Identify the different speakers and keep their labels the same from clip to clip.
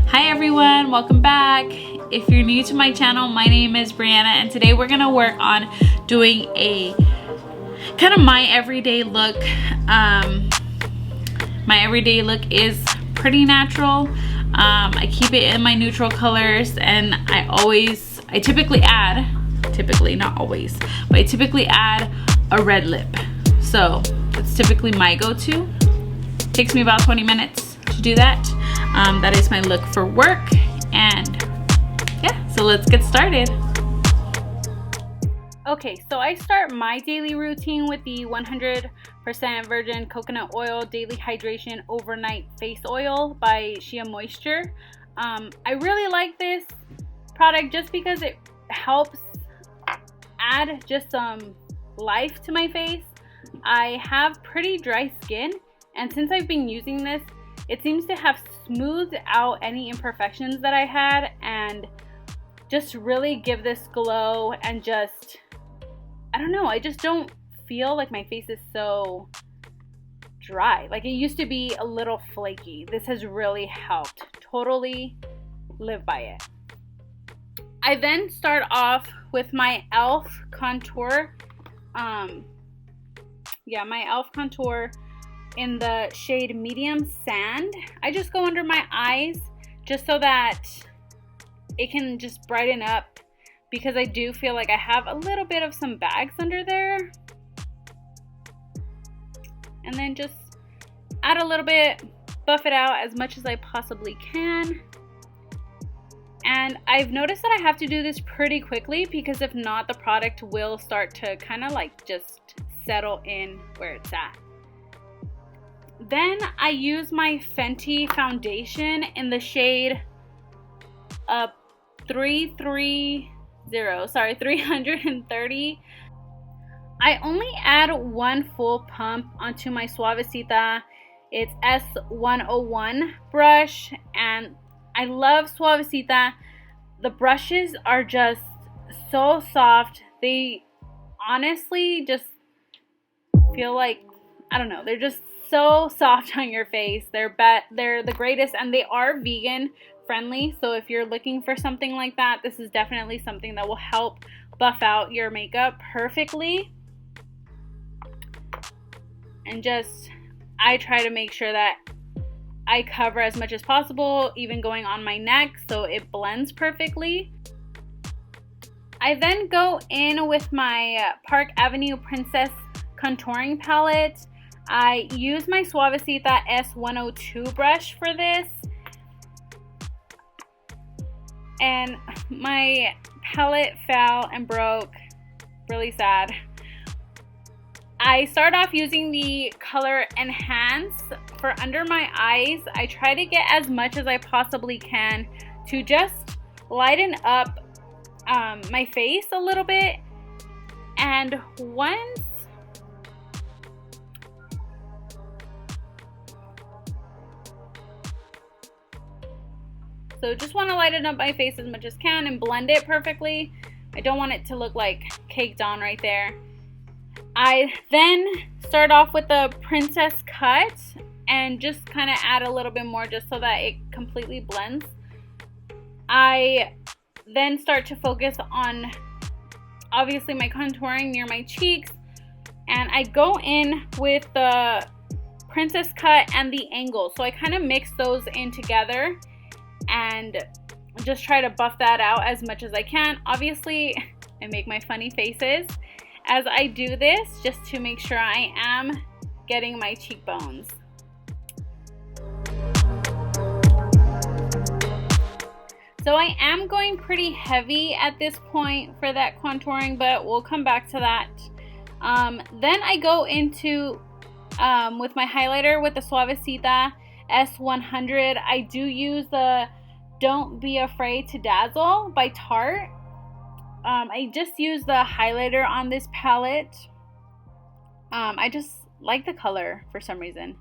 Speaker 1: Hi everyone, welcome back. If you're new to my channel, my name is Brianna, and today we're gonna work on doing a kind of my everyday look. My everyday look is pretty natural. I keep it in my neutral colors, and I typically add, not always, but I typically add a red lip. So it's typically my go-to. Takes me about 20 minutes to do that. That is my look for work, and yeah, so let's get started. Okay, so I start my daily routine with the 100% virgin coconut oil daily hydration overnight face oil by Shea Moisture. I really like this product just because it helps add just some life to my face. I have pretty dry skin, and since I've been using this, it seems to have smoothed out any imperfections that I had and just really give this glow, and just, I don't know, I just don't feel like my face is so dry. Like it used to be a little flaky. This has really helped. Totally live by it. I then start off with my e.l.f. contour. My e.l.f. contour in the shade Medium Sand. I just go under my eyes just so that it can just brighten up, because I do feel like I have a little bit of some bags under there. And then just add a little bit, buff it out as much as I possibly can. And I've noticed that I have to do this pretty quickly, because if not, the product will start to kind of like just settle in where it's at. Then I use my Fenty foundation in the shade 330. I only add one full pump onto my Suavecita. It's S101 brush, and I love Suavecita. The brushes are just so soft. They honestly just feel like, I don't know, they're just so soft on your face. They're the greatest, and they are vegan friendly. So if you're looking for something like that, this is definitely something that will help buff out your makeup perfectly. And just, I try to make sure that I cover as much as possible, even going on my neck, so it blends perfectly. I then go in with my Park Avenue Princess contouring palette. I use my Suavecita S102 brush for this, and my palette fell and broke. Really sad. I start off using the color Enhance for under my eyes. I try to get as much as I possibly can to just lighten up my face a little bit. And once so just want to lighten up my face as much as can and blend it perfectly. I don't want it to look like caked on right there. I then start off with the Princess Cut and just kind of add a little bit more just so that it completely blends. I then start to focus on obviously my contouring near my cheeks, and I go in with the Princess Cut and the Angle. So I kind of mix those in together and just try to buff that out as much as I can. Obviously, I make my funny faces as I do this just to make sure I am getting my cheekbones. So I am going pretty heavy at this point for that contouring, but we'll come back to that. Then I go into with my highlighter with the Suavecita S100. I do use the Don't Be Afraid to Dazzle by Tarte. I just use the highlighter on this palette. I just like the color for some reason.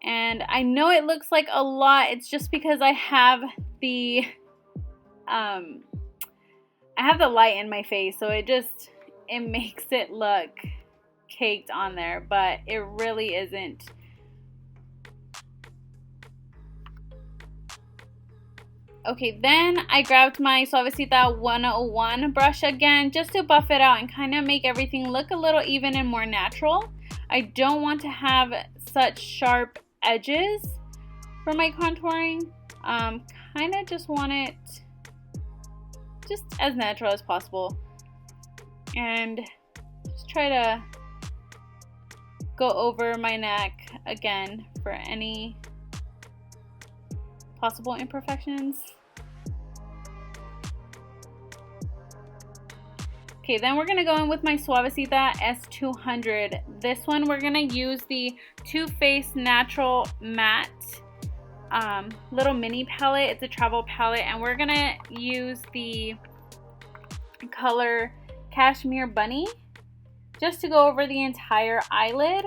Speaker 1: And I know it looks like a lot. It's just because I have the light in my face, so it makes it look caked on there, but it really isn't. Okay, then I grabbed my Suavecita 101 brush again just to buff it out and kind of make everything look a little even and more natural. I don't want to have such sharp edges for my contouring. Kind of just want it just as natural as possible. And just try to go over my neck again for any possible imperfections. Okay, then we're gonna go in with my Suavecita S200. This one we're gonna use the Too Faced Natural Matte little mini palette. It's a travel palette, and we're gonna use the color Cashmere Bunny just to go over the entire eyelid.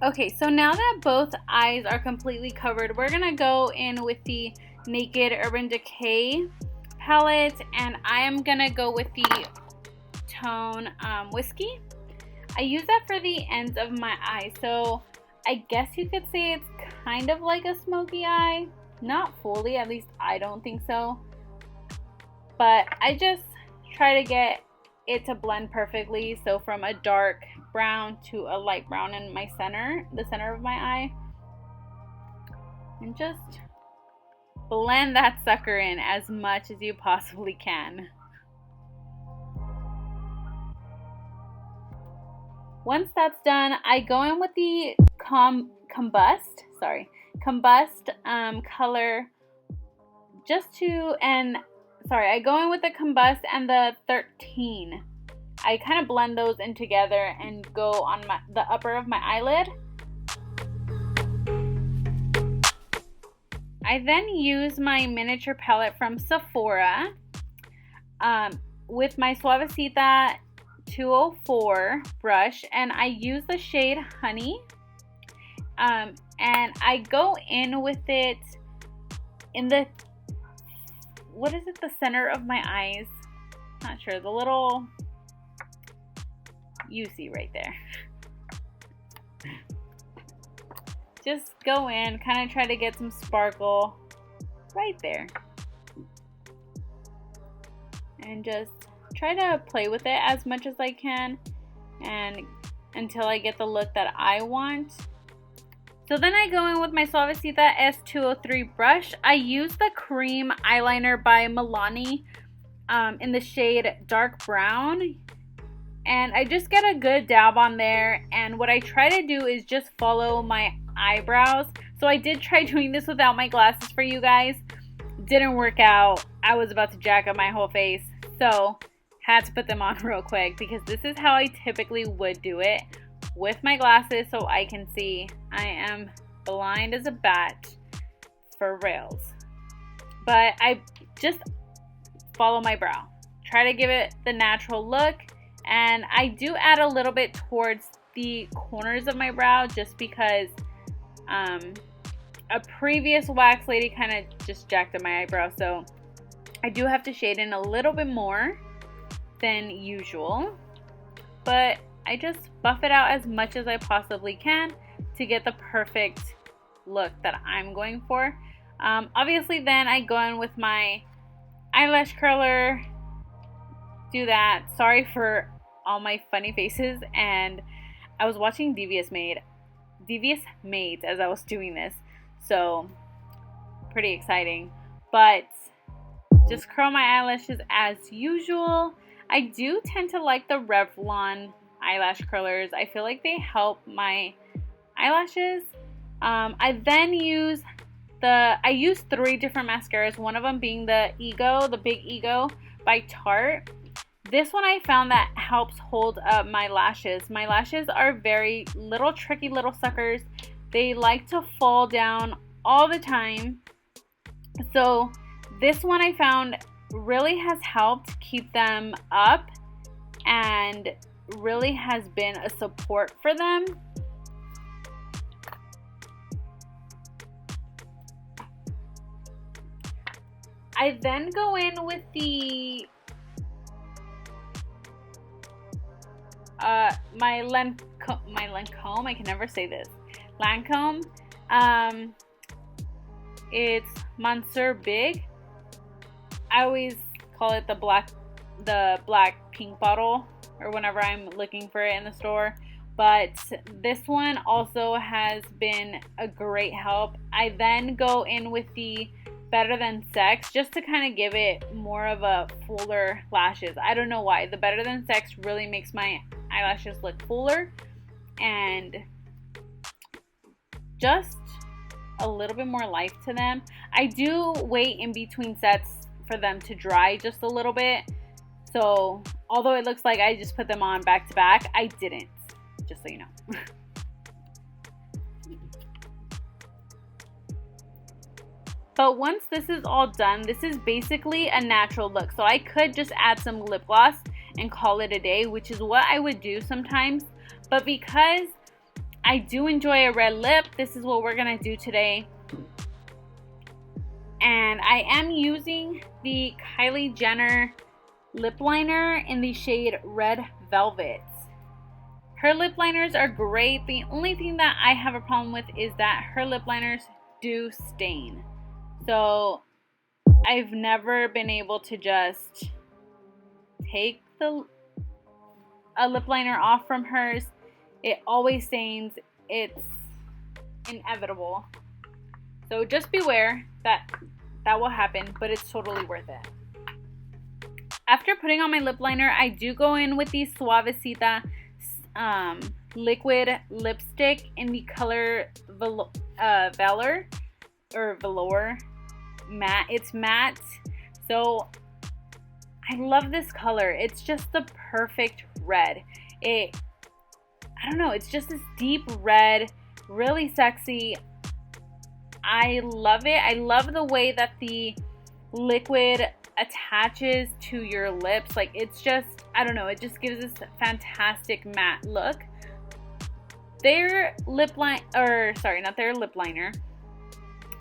Speaker 1: Okay, so now that both eyes are completely covered, we're gonna go in with the Naked Urban Decay palette, and I am gonna go with the tone Whiskey. I use that for the ends of my eye, so I guess you could say it's kind of like a smoky eye. Not fully, at least I don't think so. But I just try to get it to blend perfectly, so from a dark brown to a light brown in my center, the center of my eye, and just blend that sucker in as much as you possibly can. Once that's done, I go in with the Combust color just to, and sorry, I go in with the Combust and the 13. I kind of blend those in together and go on the upper of my eyelid. I then use my miniature palette from Sephora with my Suavecita 204 brush, and I use the shade Honey, and I go in with it in the, what is it, the center of my eyes, not sure, the little, you see right there. Just go in, kind of try to get some sparkle right there, and just try to play with it as much as I can, and until I get the look that I want. So then I go in with my Suavecita S203 brush. I use the cream eyeliner by Milani in the shade dark brown, and I just get a good dab on there, and what I try to do is just follow my eyebrows. So I did try doing this without my glasses for you guys. Didn't work out. I was about to jack up my whole face, so had to put them on real quick, because this is how I typically would do it with my glasses so I can see. I am blind as a bat for reals, but I just follow my brow, try to give it the natural look, and I do add a little bit towards the corners of my brow just because a previous wax lady kind of just jacked up my eyebrow, so I do have to shade in a little bit more than usual, but I just buff it out as much as I possibly can to get the perfect look that I'm going for. Obviously then I go in with my eyelash curler, do that. Sorry for all my funny faces, and I was watching Devious Maids as I was doing this, so pretty exciting. But just curl my eyelashes as usual. I do tend to like the Revlon eyelash curlers. I feel like they help my eyelashes. I then use I use 3 different mascaras, one of them being the Big Ego by Tarte. This one I found that helps hold up my lashes. My lashes are very tricky little suckers. they like to fall down all the time. So this one I found really has helped keep them up and really has been a support for them. I then go in with the my Lancome, I can never say this, Lancome. It's Monsieur Big. I always call it the black pink bottle, or whenever I'm looking for it in the store. But this one also has been a great help. I then go in with the Better Than Sex just to kind of give it more of a fuller lashes. I don't know why. The Better Than Sex really makes my eyelashes look fuller and just a little bit more life to them. I do wait in between sets for them to dry just a little bit. So although it looks like I just put them on back to back, I didn't, just so you know. But once this is all done, this is basically a natural look. So I could just add some lip gloss and call it a day, which is what I would do sometimes. But because I do enjoy a red lip, this is what we're gonna do today. And I am using the Kylie Jenner lip liner in the shade Red Velvet. Her lip liners are great. The only thing that I have a problem with is that her lip liners do stain. So I've never been able to just take a lip liner off from hers. It always stains. It's inevitable. So just beware that will happen, but it's totally worth it. After putting on my lip liner, I do go in with the Suavecita liquid lipstick in the color Velour or Velour matte. It's matte. So I love this color. It's just the perfect red. I don't know, it's just this deep red, really sexy. I love it. I love the way that the liquid attaches to your lips. Like, it's just, I don't know, it just gives this fantastic matte look. Their lip line, or sorry, not their lip liner.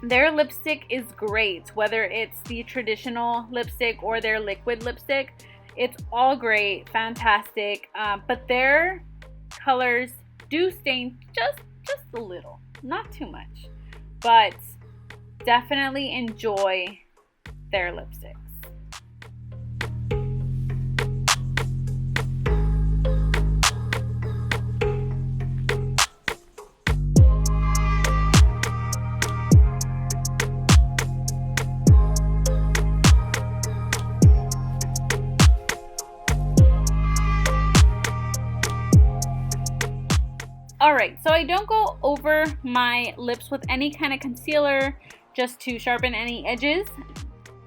Speaker 1: Their lipstick is great, whether it's the traditional lipstick or their liquid lipstick. It's all great, fantastic. But their colors do stain just a little, not too much. But definitely enjoy their lipsticks. Alright, so I don't go over my lips with any kind of concealer just to sharpen any edges.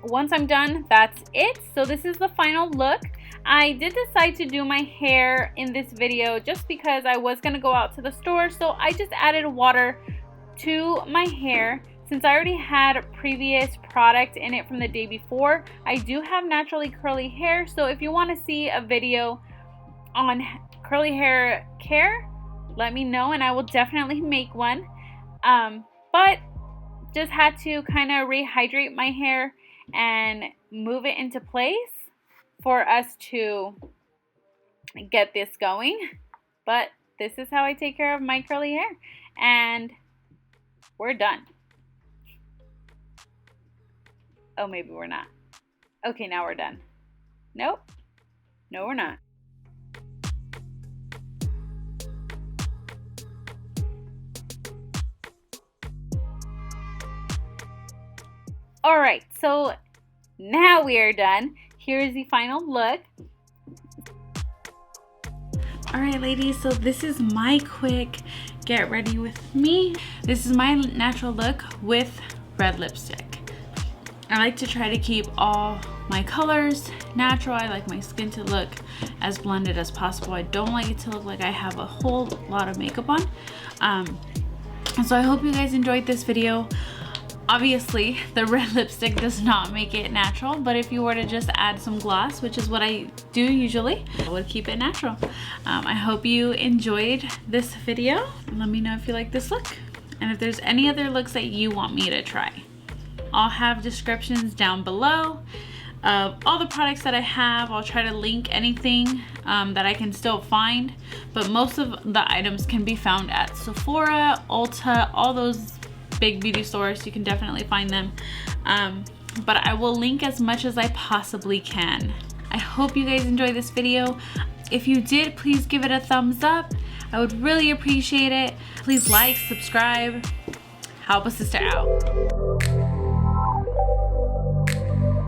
Speaker 1: Once I'm done, that's it. So this is the final look. I did decide to do my hair in this video just because I was going to go out to the store. So I just added water to my hair. Since I already had a previous product in it from the day before, I do have naturally curly hair. So if you want to see a video on curly hair care, let me know and I will definitely make one. But just had to kind of rehydrate my hair and move it into place for us to get this going. But this is how I take care of my curly hair, and we're done. Oh, maybe we're not. Okay, now we're done. Nope. No, we're not. Alright, so now we are done. Here is the final look. Alright ladies, so this is my quick get ready with me. This is my natural look with red lipstick. I like to try to keep all my colors natural. I like my skin to look as blended as possible. I don't like it to look like I have a whole lot of makeup on. And so I hope you guys enjoyed this video. Obviously, the red lipstick does not make it natural, but if you were to just add some gloss, which is what I do usually, I would keep it natural. I hope you enjoyed this video. Let me know if you like this look, and if there's any other looks that you want me to try. I'll have descriptions down below of all the products that I have. I'll try to link anything that I can still find, but most of the items can be found at Sephora, Ulta, all those big beauty stores. You can definitely find them, but I will link as much as I possibly can. I hope you guys enjoyed this video. If you did, please give it a thumbs up. I would really appreciate it. Please like, subscribe, help a sister out.